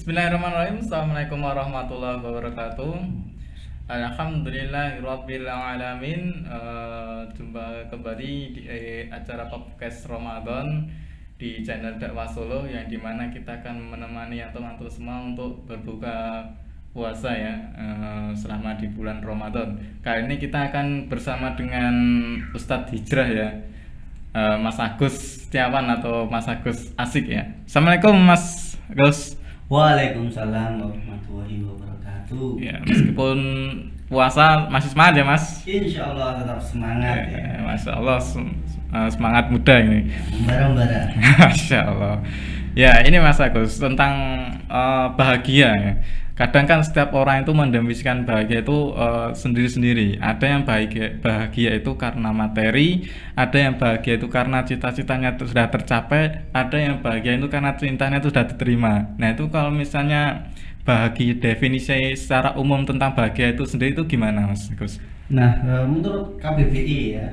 Bismillahirrahmanirrahim. Assalamualaikum warahmatullahi wabarakatuh. Alhamdulillahirabbil alamin. Jumpa kembali di acara podcast Ramadan di channel Dakwah Solo, yang dimana kita akan menemani teman-teman semua untuk berbuka puasa ya selama di bulan Ramadan. Kali ini kita akan bersama dengan Ustadz Hijrah ya, Mas Agus Setiawan atau Mas Agus Asik ya. Assalamualaikum Mas Agus. Waalaikumsalam warahmatullahi wabarakatuh. Ya, meskipun puasa masih semangat ya Mas. Insya Allah tetap semangat ya. Masya Allah, semangat muda ini. Membara-bara. Masya Allah. Ya, ini Mas Agus tentang bahagia ya. Kadang kan setiap orang itu mendefinisikan bahagia itu sendiri-sendiri. Ada yang bahagia itu karena materi, ada yang bahagia itu karena cita-citanya itu sudah tercapai, ada yang bahagia itu karena cintanya itu sudah diterima. Nah, itu kalau misalnya bahagia, definisi secara umum tentang bahagia itu sendiri itu gimana Mas Agus? Nah, menurut KBBI ya,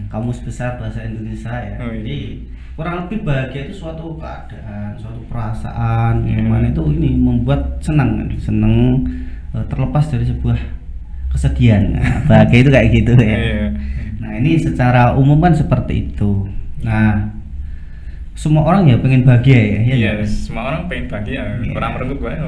Kamus Besar Bahasa Indonesia ya. Jadi kurang lebih bahagia itu suatu keadaan, suatu perasaan yang mana itu ini membuat senang terlepas dari sebuah kesedihan. Nah, bahagia itu kayak gitu ya. Nah, ini secara umum kan seperti itu. Nah, semua orang ya pengen bahagia ya. Iya, semua orang pengen bahagia. Orang merenggut banget.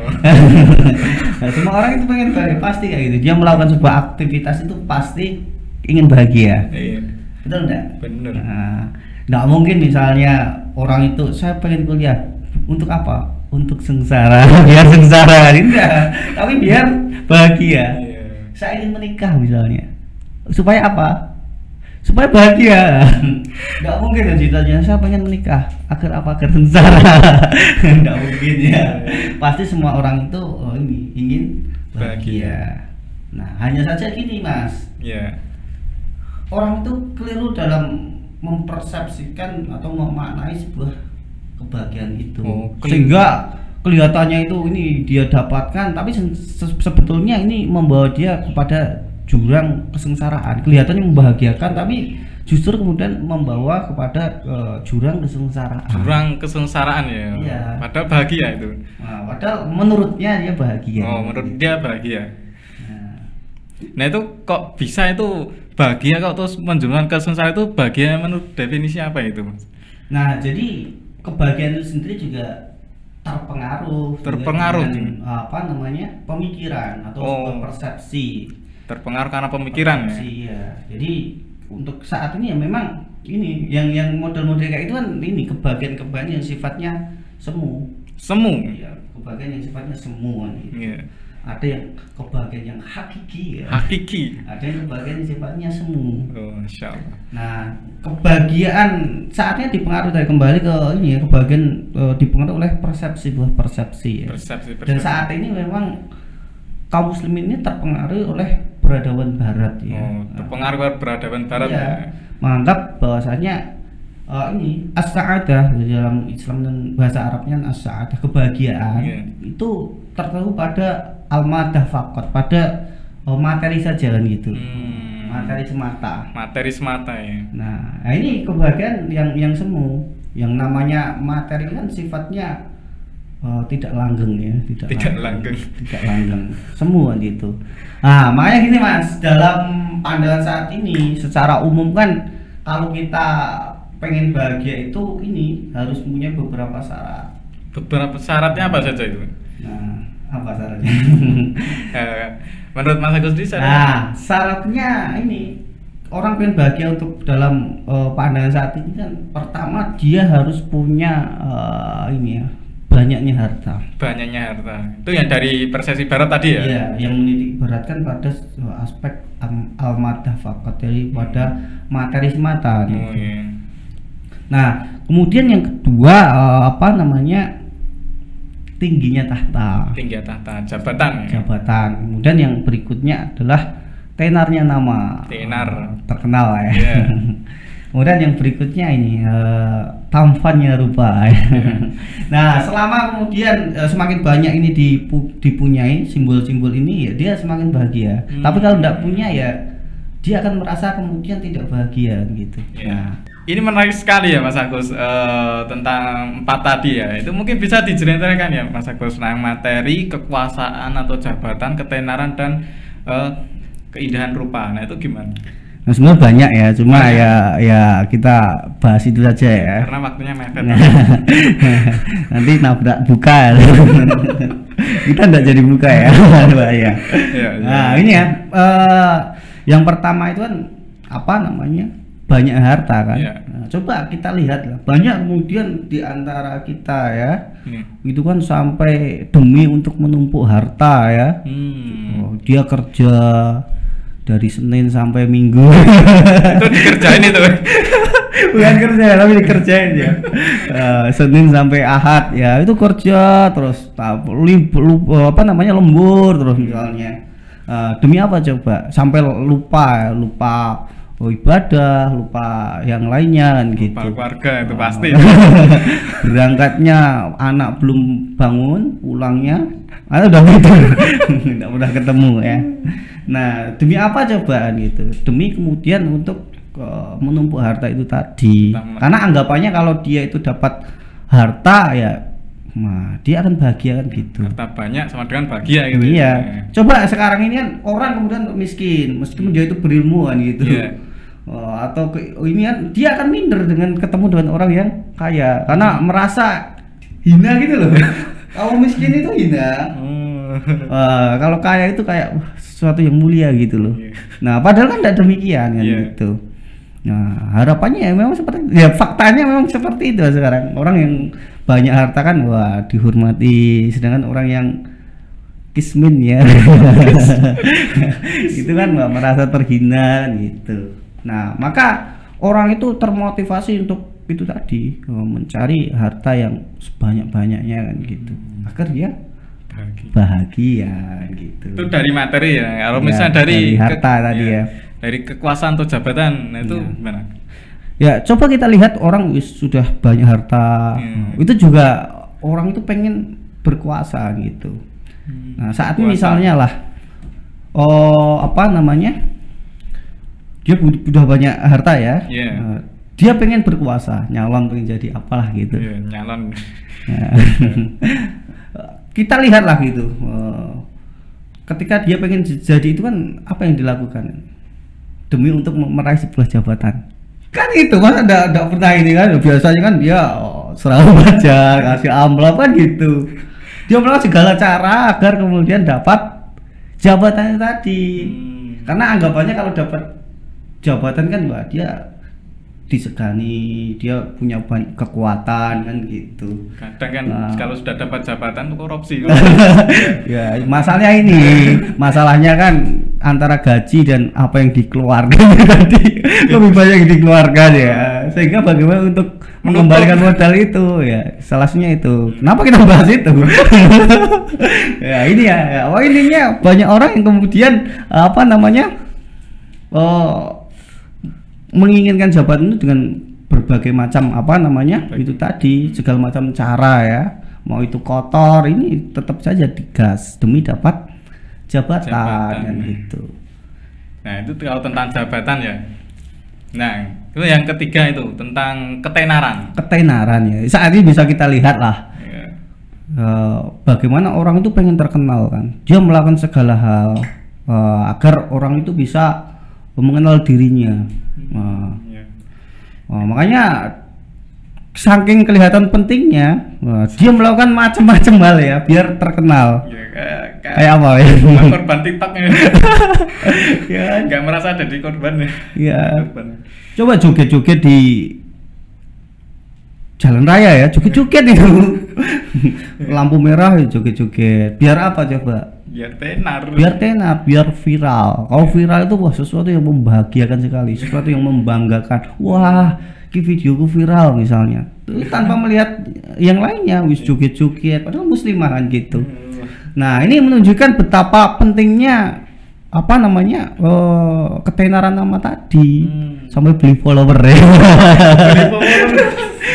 Nah, semua orang itu pengen bahagia, pasti kayak gitu. Dia melakukan sebuah aktivitas itu pasti ingin bahagia. Iya. Betul enggak? Bener. Nah, nggak mungkin misalnya orang itu saya pengen kuliah untuk apa? Untuk sengsara, biar sengsara, tidak. Tapi biar bahagia. Saya ingin menikah misalnya, supaya apa? Supaya bahagia. Nggak mungkin ya ceritanya saya pengen menikah agar apa? Agar sengsara. Nggak mungkin ya. Pasti semua orang itu ini ingin bahagia. Nah, hanya saja gini Mas. Orang itu keliru dalam mempersepsikan atau memaknai sebuah kebahagiaan itu, sehingga kelihatannya itu ini dia dapatkan, tapi sebetulnya ini membawa dia kepada jurang kesengsaraan. Kelihatannya membahagiakan, tapi justru kemudian membawa kepada jurang kesengsaraan. Jurang kesengsaraan ya. Iya. Padahal bahagia itu. Nah, padahal menurutnya dia bahagia. Oh, menurut dia bahagia. Nah, itu kok bisa itu bahagia kok terus menjurang kesengsaraan? Itu bahagia menurut definisi apa itu Mas? Nah, jadi kebahagiaan itu sendiri juga terpengaruh dengan apa namanya pemikiran atau sebuah persepsi. Terpengaruh karena pemikiran persepsi, ya. Jadi untuk saat ini ya memang ini yang model-model kayak itu kan ini kebahagiaan yang sifatnya semu. Iya, kebahagiaan yang sifatnya semu kan. Iya. Ada yang kebahagiaan yang hakiki ya. Ada yang kebahagiaan yang sifatnya semu. Oh, Masya Allah. Nah, kebahagiaan saatnya dipengaruhi kembali ke ini ya, kebahagiaan dipengaruhi oleh buah persepsi ya. Persepsi. Dan saat ini memang kaum muslimin ini terpengaruh oleh peradaban barat ya. Terpengaruh oleh peradaban barat ya. Menganggap bahwasanya ini as-sa'adah dalam Islam dan bahasa Arabnya as-sa'adah, kebahagiaan itu tertentu pada al-madah faqat, pada materi saja kan gitu. Materi semata ya. Nah, ini kebahagiaan yang semu, yang namanya materi kan sifatnya tidak langgeng ya, tidak langgeng. Semu kan gitu. Nah, makanya gini Mas, dalam pandangan saat ini secara umum kan kalau kita pengen bahagia itu ini harus punya beberapa syarat. Beberapa syaratnya apa saja itu? Nah, apa syaratnya? Menurut Mas Agus syaratnya? Nah, syaratnya ini orang pengen bahagia untuk dalam pandangan saat ini kan pertama dia harus punya ini ya, banyaknya harta. Itu yang dari persepsi barat tadi ya? Iya, yang menitik beratkan pada aspek al-madah faqat, dari pada materi semata gitu. Nah, kemudian yang kedua apa namanya, tingginya tahta. Tinggi tahta, jabatan. Ya? Jabatan. Kemudian yang berikutnya adalah tenarnya nama. Tenar. Terkenal ya. Yeah. Kemudian yang berikutnya ini tampannya rupa. Nah, selama kemudian semakin banyak ini dipunyai simbol-simbol ini, ya dia semakin bahagia. Tapi kalau tidak punya, ya dia akan merasa kemudian tidak bahagia gitu. Yeah. Nah, ini menarik sekali ya Mas Agus, tentang 4 tadi ya. Itu mungkin bisa diceritakan ya Mas Agus, tentang materi, kekuasaan atau jabatan, ketenaran, dan keindahan rupa. Nah itu gimana? Nah, sebenarnya banyak ya, cuma ya kita bahas itu saja ya. Karena waktunya mepet. Nanti nabrak buka. Kita enggak jadi buka ya. Ya. Nah, ini ya. Yang pertama itu kan apa namanya? Banyak harta kan. Nah, coba kita lihat lah. Banyak kemudian di antara kita ya. Itu kan sampai demi untuk menumpuk harta ya. Dia kerja dari Senin sampai Minggu. Itu dikerjain itu. Bukan kerja tapi dikerjain ya. Senin sampai Ahad ya, itu kerja terus apa namanya, lembur terus misalnya. Demi apa coba? Sampai lupa ibadah, lupa yang lainnya kan gitu. Lupa keluarga itu pasti. Berangkatnya anak belum bangun, pulangnya udah tidur. Tidak mudah ketemu ya. Nah, demi apa cobaan gitu? Demi kemudian untuk menumpuk harta itu tadi. Karena anggapannya kalau dia itu dapat harta ya, nah dia akan bahagia kan gitu. Harta banyak sama dengan bahagia gitu. Iya. Coba sekarang ini kan orang kemudian miskin, meskipun dia itu berilmu kan gitu. Atau ini kan dia akan minder dengan ketemu dengan orang yang kaya karena merasa hina gitu loh. Kalau miskin itu hina. Kalau kaya itu kayak sesuatu yang mulia gitu loh. Nah, padahal kan tidak demikian kan gitu. Nah, harapannya ya memang seperti, ya faktanya memang seperti itu sekarang. Orang yang banyak harta kan wah dihormati, sedangkan orang yang kismin ya itu kan merasa terhina gitu. Nah, maka orang itu termotivasi untuk itu tadi, mencari harta yang sebanyak-banyaknya kan gitu, agar dia bahagia gitu. Itu dari materi ya. Kalau misalnya dari harta tadi ya. Dari kekuasaan atau jabatan, nah itu gimana? Ya, coba kita lihat orang sudah banyak harta. Itu juga orang itu pengen berkuasa gitu. Nah, saat ini misalnya lah apa namanya? Dia udah banyak harta ya. Dia pengen berkuasa, nyalon pengen jadi apalah gitu. Nyalon. Kita lihatlah gitu. Ketika dia pengen jadi itu kan apa yang dilakukan demi untuk meraih sebuah jabatan. Kan itu kan ada pernah ini kan, biasanya kan dia selalu baca, kasih amplop kan gitu. Dia melakukan segala cara agar kemudian dapat jabatan tadi. Karena anggapannya kalau dapat jabatan kan wah dia disegani, dia punya banyak kekuatan kan gitu. Kadang kan kalau sudah dapat jabatan itu korupsi. Ya, masalahnya kan antara gaji dan apa yang dikeluarkan tadi lebih banyak yang dikeluarkan ya. Sehingga bagaimana untuk mengembalikan modal itu ya, salahnya itu. Kenapa kita bahas itu? Ya ini ya, ininya banyak orang yang kemudian apa namanya menginginkan jabatan itu dengan berbagai macam apa namanya itu tadi, segala macam cara ya, mau itu kotor ini tetap saja digas demi dapat jabatan kan gitu. Nah itu kalau tentang jabatan ya. Nah itu yang ketiga itu tentang ketenaran. Ketenaran ya, saat ini bisa kita lihat lah bagaimana orang itu pengen terkenal kan, dia melakukan segala hal agar orang itu bisa mengenal dirinya. Makanya saking kelihatan pentingnya, dia melakukan macam-macam hal ya biar terkenal. Kayak apa ya? Korban TikTok ya. Nggak merasa ada di korban ya. Coba joget-joget di jalan raya ya, joget-joget itu. Lampu merah ya joget-joget. Biar apa coba? Biar tenar, biar viral. Kalau viral itu wah sesuatu yang membahagiakan sekali, sesuatu yang membanggakan. Wah, videoku viral misalnya, tanpa melihat yang lainnya, wis joget-joget, padahal muslimah kan gitu. Nah ini menunjukkan betapa pentingnya apa namanya ketenaran nama tadi, sampai beli follower ya.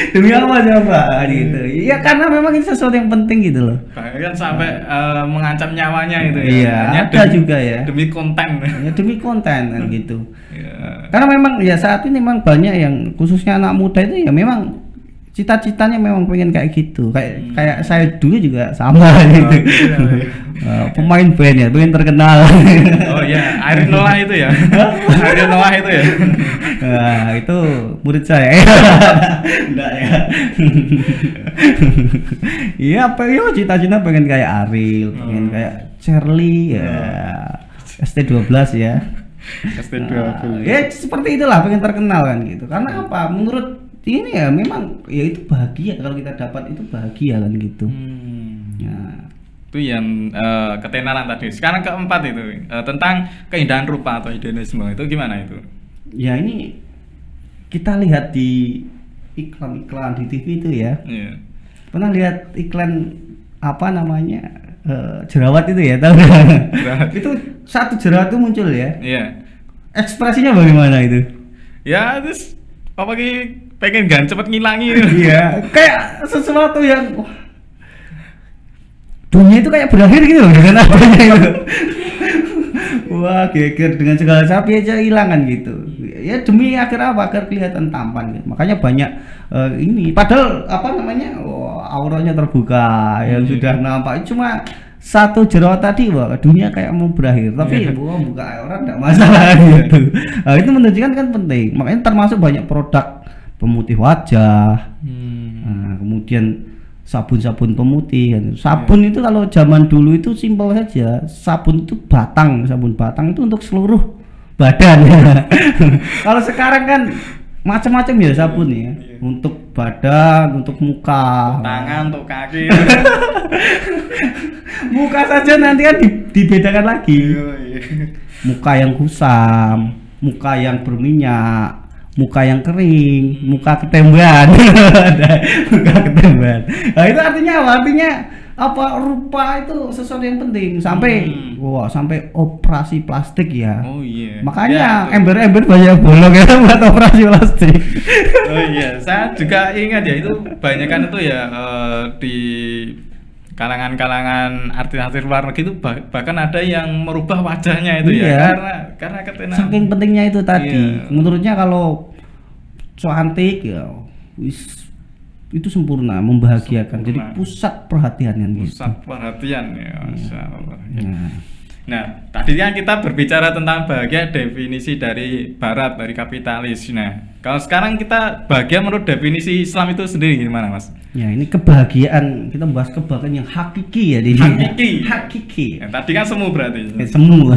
Demi apa coba gitu ya, karena memang ini sesuatu yang penting gitu loh, bahkan sampai mengancam nyawanya itu ya. Iya, ada juga ya, demi konten ya, demi konten kan gitu ya. Karena memang ya saat ini memang banyak yang khususnya anak muda itu ya memang cita-citanya memang pengen kayak gitu, kayak saya dulu juga sama gitu. Pemain band ya, pengen terkenal. Oh iya, Ariel Noah itu ya. Ariel Noah itu ya. Nah, itu murid saya. Enggak ya. Iya, pengen cita-cita pengen kayak Ariel, pengen kayak Charlie ya. ST12 ya. ST12. Ya seperti itulah, pengen terkenal kan gitu. Karena apa? Menurut ini ya memang ya itu bahagia, kalau kita dapat itu bahagia kan gitu. Nah, itu yang ketenaran tadi. Sekarang keempat itu tentang keindahan rupa atau hedonisme, itu gimana itu? Ya ini kita lihat di iklan-iklan di TV itu ya. Yeah. Pernah lihat iklan apa namanya jerawat itu ya, tahu nggak? Itu satu jerawat itu muncul ya. Iya. Ekspresinya bagaimana itu? Ya terus apa pengen cepet ngilangi. Iya, kayak sesuatu yang wah, dunia itu kayak berakhir gitu loh dengan adanya itu. Wah, geger dengan segala sapi aja hilangan gitu. Ya demi agar apa? Agar kelihatan tampan gitu. Makanya banyak ini padahal apa namanya? Auranya terbuka, yang sudah nampak cuma satu jerawat tadi, wah dunia kayak mau berakhir, tapi wah buka aurat enggak masalah gitu. Nah, itu menunjukkan kan penting. Makanya termasuk banyak produk pemutih wajah, nah, kemudian sabun-sabun pemutih. Sabun itu kalau zaman dulu itu simpel saja, sabun itu sabun batang itu untuk seluruh badan. Kalau sekarang kan macam-macam ya sabun ya, untuk badan, untuk muka, untuk tangan, untuk kaki. Muka saja nanti kan dibedakan lagi. Muka yang kusam, muka yang berminyak, muka yang kering, muka ketembahan. Muka ketembahan. Nah, itu artinya apa? Artinya apa? Rupa itu sesuatu yang penting. Sampai sampai operasi plastik ya. Oh iya. Makanya ember-ember banyak bolong ya buat operasi plastik. Oh iya, saya juga ingat ya, itu banyakan itu ya di kalangan artis-artis luar negeri itu bahkan ada yang merubah wajahnya itu ya, karena ketenaran. Saking pentingnya itu tadi. Menurutnya kalau cantik ya itu sempurna, membahagiakan. Jadi pusat perhatian yang gitu. Pusat perhatian ya, Masya Allah. Nah, tadi kan kita berbicara tentang bahagia, definisi dari barat, dari kapitalis. Nah, kalau sekarang kita bahagia menurut definisi Islam itu sendiri gimana, Mas? Ya, ini kebahagiaan, kita bahas kebahagiaan yang hakiki ya di sini. Hakiki. Ya, tadi kan semu berarti. Semu.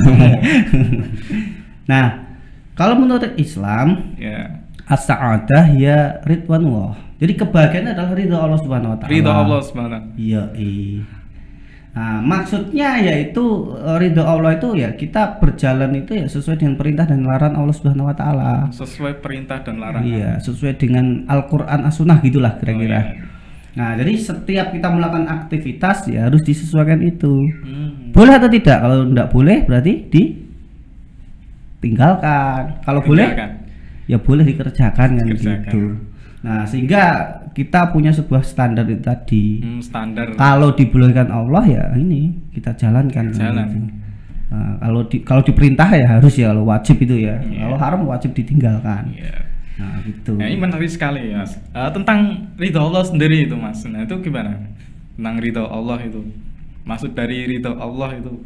Nah, kalau menurut Islam, as-sa'adah ya ridwanullah. Jadi kebahagiaan adalah ridha Allah Subhanahu wa taala. Ridha Allah Subhanahu. Iya, nah, maksudnya yaitu ridho Allah itu ya kita berjalan itu ya sesuai dengan perintah dan larangan Allah Subhanahu wa taala. Sesuai perintah dan larangan. Iya, sesuai dengan Al-Qur'an As-Sunnah gitulah kira-kira. Nah, jadi setiap kita melakukan aktivitas ya harus disesuaikan itu. Boleh atau tidak? Kalau tidak boleh berarti ditinggalkan. Kalau boleh ya boleh dikerjakan kan gitu. Nah, sehingga kita punya sebuah standar itu tadi. Standar. Kalau dibolehkan Allah ya ini kita jalankan. Jalan. Gitu. Nah, kalau diperintah ya harus ya, kalau wajib itu ya. Kalau haram wajib ditinggalkan. Nah, gitu. Nah, ini menarik sekali, Mas. Tentang ridho Allah sendiri itu, Mas. Nah, itu gimana? Tentang ridho Allah itu. Maksud dari ridho Allah itu?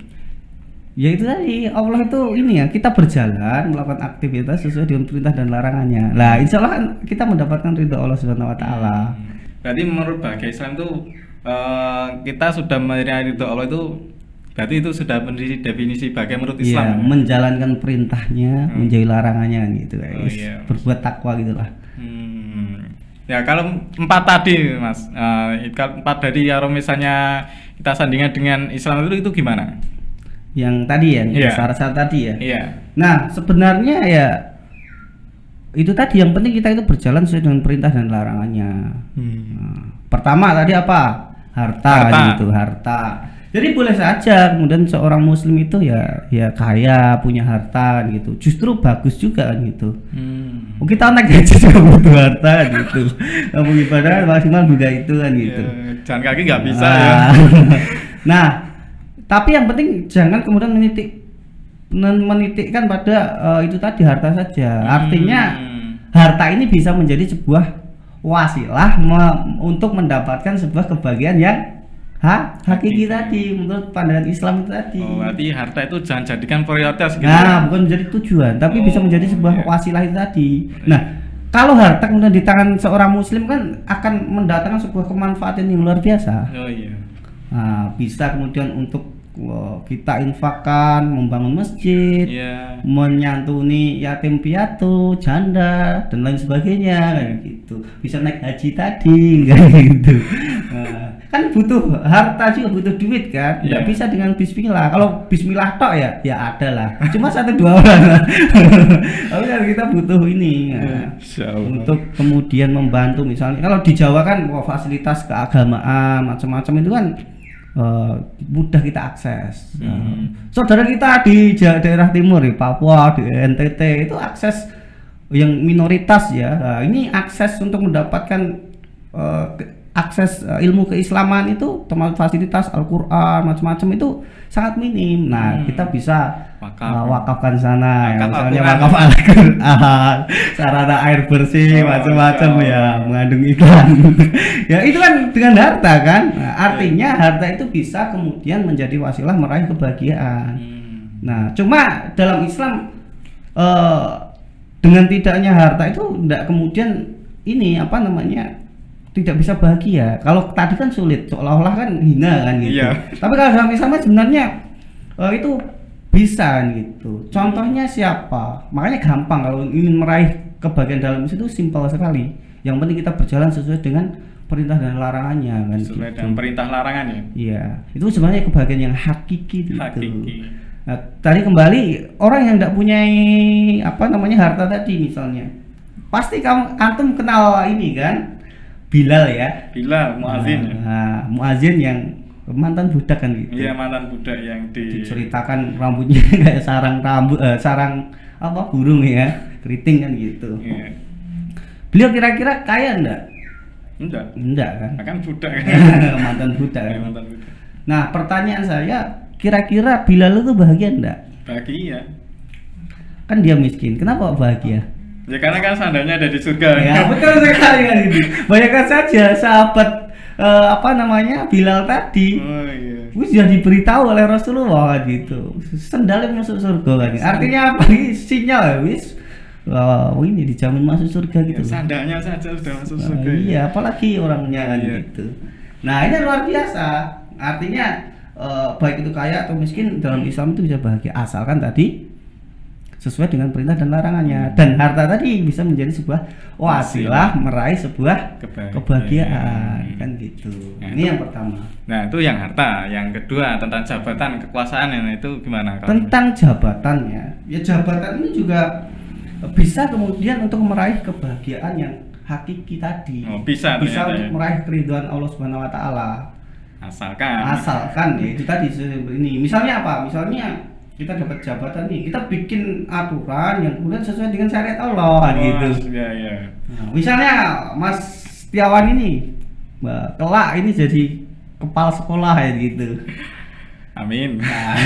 Ya itu tadi, Allah itu ini ya, kita berjalan melakukan aktivitas sesuai dengan perintah dan larangannya. Lah, insya Allah kita mendapatkan ridho Allah Subhanahu wa taala. Berarti menurut bahagia Islam itu kita sudah menerima ridho Allah itu, berarti itu sudah menjadi definisi bahagia menurut Islam. Iya, menjalankan perintahnya, menjauhi larangannya gitu guys. Berbuat takwa gitulah. Ya, kalau 4 tadi, Mas. Kalau 4 tadi kalau misalnya kita sandingkan dengan Islam itu gimana? Yang tadi ya, syarat-syarat tadi ya. Iya. Nah, sebenarnya ya itu tadi yang penting kita itu berjalan sesuai dengan perintah dan larangannya. Nah, pertama tadi apa? Harta. Gitu, harta. Jadi boleh saja kemudian seorang muslim itu ya kaya, punya harta gitu. Justru bagus juga kan gitu. Kita naik gaji juga butuh harta kan gitu. Kamu ibadah maksimal juga itu kan gitu. Jalan kaki nggak bisa ya. Nah, tapi yang penting jangan kemudian menitikkan pada itu tadi harta saja. Artinya harta ini bisa menjadi sebuah wasilah untuk mendapatkan sebuah kebahagiaan yang hakiki tadi menurut pandangan Islam itu tadi. Oh, berarti harta itu jangan jadikan prioritas gitu. Nah, bukan menjadi tujuan, tapi bisa menjadi sebuah wasilah itu tadi. Nah, kalau harta kemudian di tangan seorang muslim kan akan mendatangkan sebuah kemanfaatan yang luar biasa. Oh iya. Nah, bisa kemudian untuk kita infakkan, membangun masjid, menyantuni yatim piatu, janda dan lain sebagainya kayak gitu. Bisa naik haji tadi kayak gitu. Nah, kan butuh harta juga, butuh duit kan. Nggak bisa dengan bismillah. Kalau bismillah tok ya ada lah. Cuma 1-2 orang. Tapi kan kita butuh ini untuk kemudian membantu. Misalnya kalau di Jawa kan fasilitas keagamaan macam-macam itu kan mudah kita akses. Saudara kita di daerah timur, di Papua, di NTT itu akses yang minoritas ya. Nah, ini akses untuk mendapatkan akses ilmu keislaman itu termasuk fasilitas Al-Quran macam-macam itu sangat minim. Nah, kita bisa wakafkan sana ya, misalnya wakaf Al-Quran, sarana air bersih macam-macam ya, mengandung iklan. Ya itu kan dengan harta kan. Nah, artinya harta itu bisa kemudian menjadi wasilah meraih kebahagiaan. Nah, cuma dalam Islam dengan tidaknya harta itu tidak kemudian ini apa namanya tidak bisa bahagia. Kalau tadi kan sulit, seolah-olah kan hina kan gitu. Tapi kalau dalam Islam sebenarnya itu bisa gitu. Contohnya siapa? Makanya gampang kalau ingin meraih kebahagiaan dalam Islam itu simpel sekali. Yang penting kita berjalan sesuai dengan perintah dan larangannya kan. Sesuai dengan perintah larangannya. Iya, itu sebenarnya kebahagiaan yang hakiki gitu. Nah, tadi kembali orang yang tidak punya apa namanya harta tadi misalnya, pasti antum kenal ini kan? Bilal ya. Bilal, muazin. Nah, muazin yang mantan budak kan gitu. Iya, mantan budak yang diceritakan rambutnya kayak sarang apa burung ya, keriting kan gitu. Iya. Beliau kira-kira kaya enggak? Enggak kan? Kan budak kan. Mantan budak. Ya, mantan budak. Nah, pertanyaan saya, kira-kira Bilal itu bahagia enggak? Bahagia. Kan dia miskin. Kenapa bahagia? Ya karena kan sandalnya ada di surga. Ya betul sekali kan itu. Bayangkan saja sahabat apa namanya Bilal tadi. Oh iya. Sudah diberitahu oleh Rasulullah gitu. Sandalnya masuk surga kan. Artinya apa? Ini sinyal wis. Ini dijamin masuk surga gitu. Ya, sandalnya saja sudah masuk surga. Iya, apalagi orangnya kan gitu. Nah, ini luar biasa. Artinya baik itu kaya atau miskin dalam Islam itu bisa bahagia asalkan tadi sesuai dengan perintah dan larangannya. Dan harta tadi bisa menjadi sebuah wasilah meraih sebuah kebahagiaan kan gitu. Nah, ini yang pertama. Nah, itu yang harta. Yang kedua tentang jabatan, kekuasaan, itu gimana? Tentang jabatannya, ya jabatan ini juga bisa kemudian untuk meraih kebahagiaan yang hakiki tadi. Bisa untuk meraih keridhaan Allah Subhanahu wa taala. Asalkan ya itu tadi ini. Misalnya apa? Misalnya kita dapat jabatan nih, kita bikin aturan yang kemudian sesuai dengan syariat Allah gitu. Iya. Nah, misalnya Mas Setiawan ini, kelak ini jadi kepala sekolah ya gitu. Amin. Nah,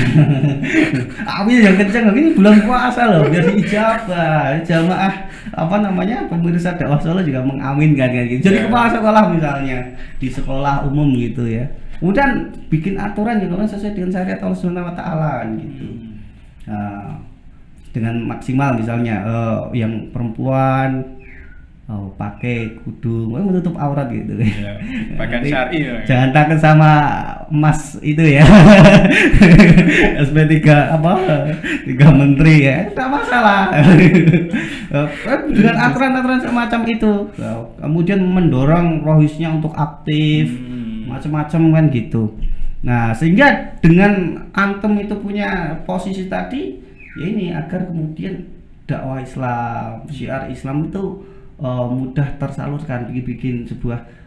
amin yang kenceng ini bulan puasa loh, biar diijabah jamaah apa namanya pemirsa dakwah Solo juga mengaminkan kan gitu. Jadi kepala sekolah misalnya di sekolah umum gitu ya. Kemudian bikin aturan yang sesuai dengan syariat Allah Subhanahu wa taala gitu. Nah, dengan maksimal misalnya yang perempuan pakai kudung, menutup aurat gitu. Ya, pakaian syar'i. Jangan takut sama Mas itu ya. SP3 apa? 3 menteri ya. Enggak masalah. Dengan aturan-aturan semacam itu. Kemudian mendorong rohisnya untuk aktif. Macam-macam kan gitu. Nah, sehingga dengan antum itu punya posisi tadi ya ini agar kemudian dakwah Islam, syiar Islam itu mudah tersalurkan, bikin sebuah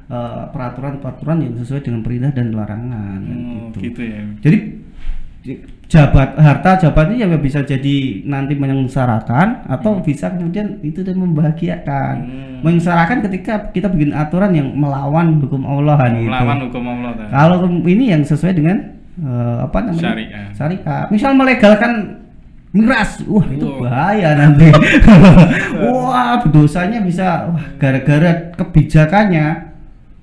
peraturan-peraturan yang sesuai dengan perintah dan larangan gitu ya. Jadi harta jabatan ya bisa jadi nanti menyengsarakan atau bisa kemudian itu dan membahagiakan. Menyengsarakan ketika kita bikin aturan yang melawan hukum Allah gitu. Melawan hukum Allah. Kalau ini yang sesuai dengan apa namanya? Syariat. Misal melegalkan miras, itu bahaya nanti. Wah, dosanya bisa gara-gara kebijakannya.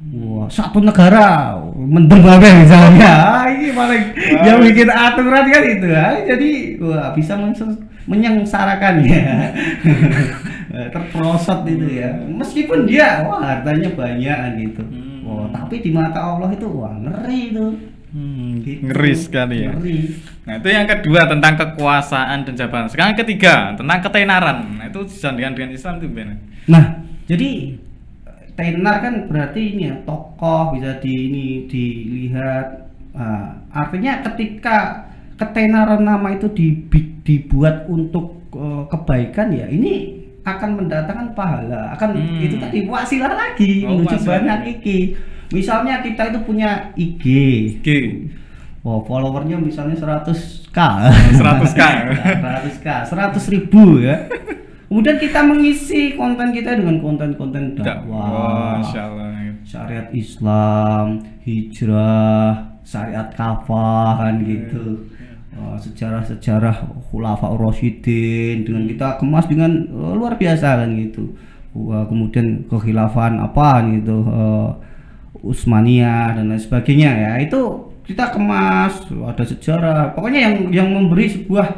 Wah, satu negara mendem misalnya. Ini paling yang bikin aturan kan itu. Jadi bisa menyengsarakan ya. Terprosot itu ya. Meskipun dia hartanya banyak gitu. Tapi di mata Allah itu ngeri itu. Gitu. Ngeri sekali ya. Nah, itu yang kedua tentang kekuasaan dan jabatan. Sekarang ketiga tentang ketenaran. Nah, itu disandingkan dengan Islam itu gimana? Nah, jadi tenar kan berarti ini ya, tokoh bisa dilihat. Artinya ketika ketenaran nama itu dibuat untuk kebaikan ya, ini akan mendatangkan pahala. Itu tadi wasilah lagi menuju banyak iki. Misalnya kita itu punya IG. Followernya misalnya 100k 100.000 ya. Kemudian kita mengisi konten kita dengan konten-konten dakwah, syariat Islam, hijrah, syariat kafah kan gitu. Sejarah-sejarah Khulafaur Rasyidin dengan kita kemas dengan luar biasa kan gitu. Kemudian kekhilafan apa gitu, Utsmaniyah dan lain sebagainya ya, itu kita kemas, ada sejarah, pokoknya yang memberi sebuah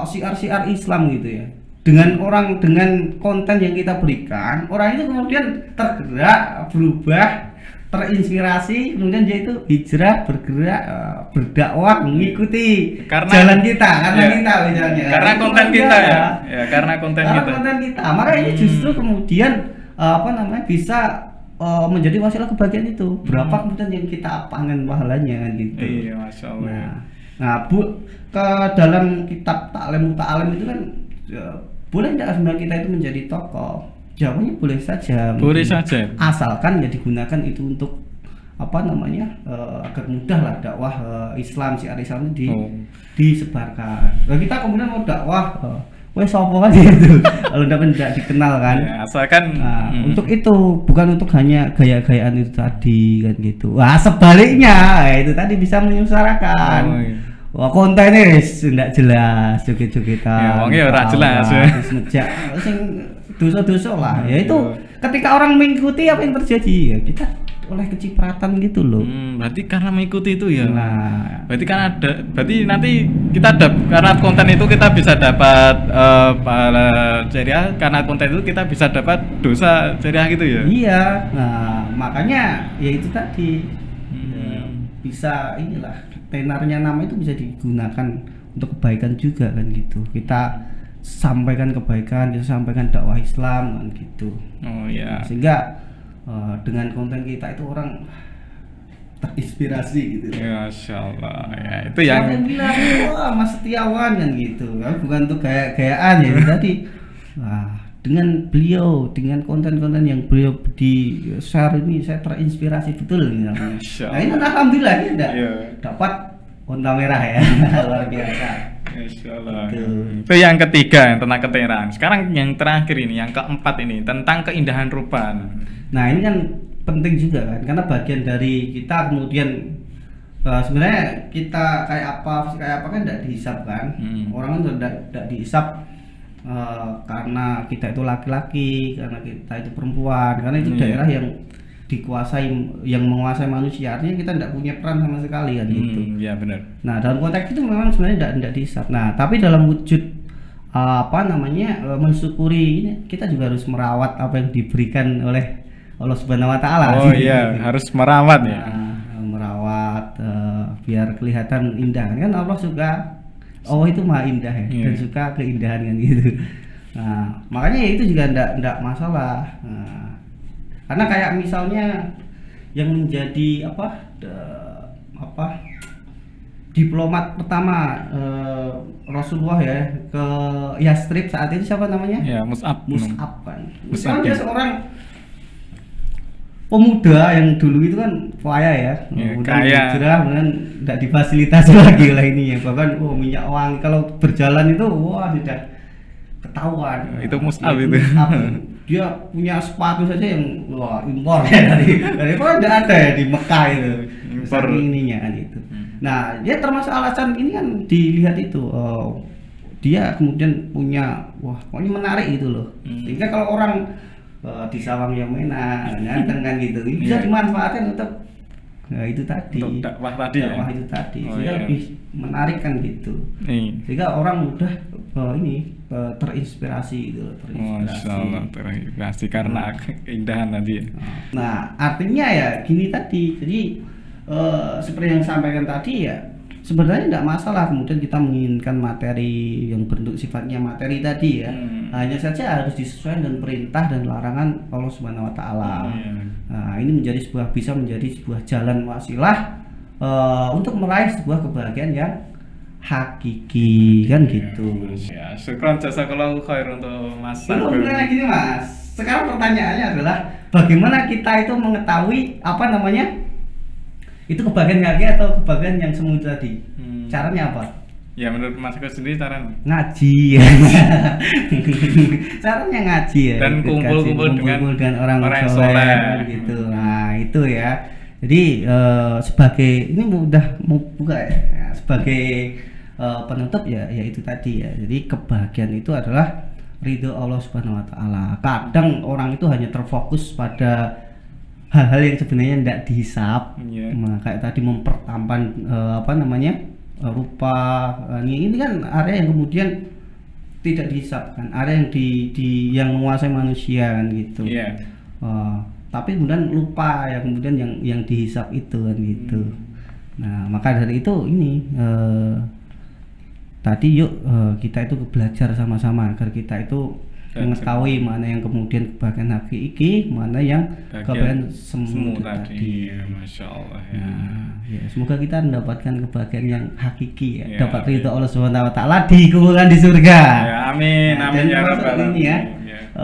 syiar-syiar Islam gitu ya. Dengan konten yang kita berikan, orang itu kemudian tergerak, berubah, terinspirasi, kemudian dia itu hijrah, bergerak, berdakwah, mengikuti jalan kita, karena konten kita ya, karena konten kita. Maka ini justru kemudian bisa menjadi wasilah kebahagiaan itu. Berapa kemudian yang kita panen pahalanya kan gitu. Iya, Masya Allah. Nah, ke dalam kitab Ta'lim itu kan boleh tidak sebenarnya kita itu menjadi tokoh? Jawabannya boleh saja. Boleh saja. Asalkan ya digunakan itu untuk agar mudah lah dakwah Islam, syiar Islam itu disebarkan. Nah, kita kemudian mau dakwah sopo kan gitu. Kalau tidak dikenal kan. Ya, asalkan untuk itu, bukan untuk hanya gaya-gayaan itu tadi kan gitu. Wah, sebaliknya itu tadi bisa menyusarakan. Wah, kontennya tidak jelas, joget-jogetan. Ya, ora jelas. Terus ngejak sing dosa-dosa lah. Ya itu ketika orang mengikuti apa yang terjadi ya kita oleh kecipratan gitu loh. Berarti karena mengikuti itu ya. Nah, berarti nanti kita karena konten itu kita bisa dapat pahala jariah, karena konten itu kita bisa dapat dosa jariah gitu ya. Iya. Nah, makanya ya itu tadi bisa inilah tenarnya nama itu bisa digunakan untuk kebaikan juga kan gitu. Kita sampaikan kebaikan, kita sampaikan dakwah Islam kan gitu. Oh iya. Sehingga dengan konten kita itu orang terinspirasi gitu. Ya, Masya Allah. Ya, itu yang bilang, wah Mas Setiawan kan gitu. Bukan untuk gaya-gayaan ya tadi. Dengan beliau, dengan konten-konten yang beliau di share ini saya terinspirasi betul nih. Nah ini alhamdulillah ini dapat onta merah ya. Luar biasa. Insyaallah. Itu yang ketiga yang tentang ketenaran. Sekarang yang terakhir ini, yang keempat ini tentang keindahan rupa. Nah ini kan penting juga kan, karena bagian dari kita kemudian sebenarnya kita kayak apa kan tidak dihisap kan. Orang kan tidak dihisap karena kita itu laki-laki, karena kita itu perempuan, karena itu daerah yang menguasai manusia, artinya kita tidak punya peran sama sekali kan gitu. Ya benar. Nah dalam konteks itu memang sebenarnya tidak dihisap. Nah tapi dalam wujud mensyukuri ini kita juga harus merawat apa yang diberikan oleh Allah Subhanahu Wa Taala. Oh iya, harus merawat ya. Merawat biar kelihatan indah kan. Allah suka, Allah itu maha indah ya, dan suka keindahan kan gitu. Nah makanya itu juga tidak masalah. Karena kayak misalnya yang menjadi diplomat pertama Rasulullah ya ke Yastrib saat itu siapa namanya? Ya, Mus'ab. Mus'ab kan. Mus'ab Mus'ab dia seorang pemuda yang dulu itu kan kaya ya, kaya. Kemudian tidak difasilitasi lagi lah ini ya, bahkan minyak wangi kalau berjalan itu wah sudah ketahuan. Itu Mus'ab itu. Dia punya sepatu saja yang wah impor ya dari mana tidak ada ya di Mekah itu impor ininya kan itu. Nah dia termasuk alasan ini kan dilihat itu dia kemudian punya wah pokoknya menarik gitu loh. Sehingga kalau orang di sawang yang enak, ganteng kan gitu, bisa dimanfaatkan untuk itu tadi. Untuk dakwah tadi ya. Dakwah itu tadi, sehingga lebih menarik kan gitu. Sehingga orang mudah terinspirasi gitu, Masya Allah, terinspirasi karena keindahan tadi. Nah, artinya ya gini tadi, jadi seperti yang sampaikan tadi ya. Sebenarnya tidak masalah kemudian kita menginginkan materi yang bentuk sifatnya materi tadi ya. Hanya saja harus disesuaikan dengan perintah dan larangan Allah Subhanahu wa taala. Nah, ini bisa menjadi sebuah jalan wasilah untuk meraih sebuah kebahagiaan yang hakiki kan gitu. Ya, syukran jazakallahu khair untuk Mas. Belum gini Mas. Sekarang pertanyaannya adalah bagaimana kita itu mengetahui apa namanya? Itu kebahagiaan hakiki atau kebahagiaan yang semu tadi? Caranya apa? Ya menurut Mas Agus sendiri caranya ngaji ya. Caranya ngaji ya. Dan kumpul-kumpul dengan orang soleh gitu. Nah itu ya. Jadi sebagai ini udah mau buka ya. Sebagai penutup ya itu tadi ya. Jadi kebahagiaan itu adalah ridho Allah Subhanahu wa taala. Kadang orang itu hanya terfokus pada hal-hal yang sebenarnya tidak dihisap, nah, kayak tadi mempertampan rupa ini kan area yang kemudian tidak dihisap kan, area yang yang menguasai manusia kan gitu. Tapi kemudian lupa ya kemudian yang dihisap itu kan gitu. Nah maka dari itu ini tadi yuk kita itu belajar sama-sama agar kita itu mengetahui mana yang kemudian kebahagiaan hakiki, mana yang kebahagiaan semu tadi. Masya Allah ya. Nah, ya. Semoga kita mendapatkan kebahagiaan yang hakiki ya. Dapat ridho Allah Subhanahu wa taala dikumpulkan di surga. Ya, amin, nah, amin ya rabbal alamin. Ya.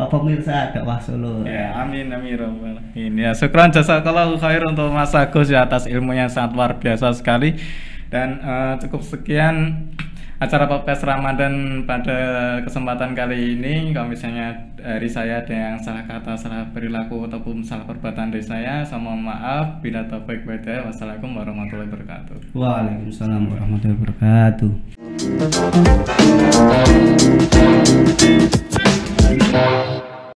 Pemirsa Dakwah Solo. Ya, amin amin rabbal alamin. Ya, syukran jazakallahu khair untuk Mas Agus ya atas ilmunya sangat luar biasa sekali. Dan cukup sekian acara podcast Ramadan pada kesempatan kali ini. Kalau misalnya dari saya ada yang salah kata, salah perilaku ataupun salah perbuatan dari saya mohon maaf. Bila taufik wal wassalamualaikum warahmatullahi wabarakatuh. Waalaikumsalam warahmatullahi wabarakatuh.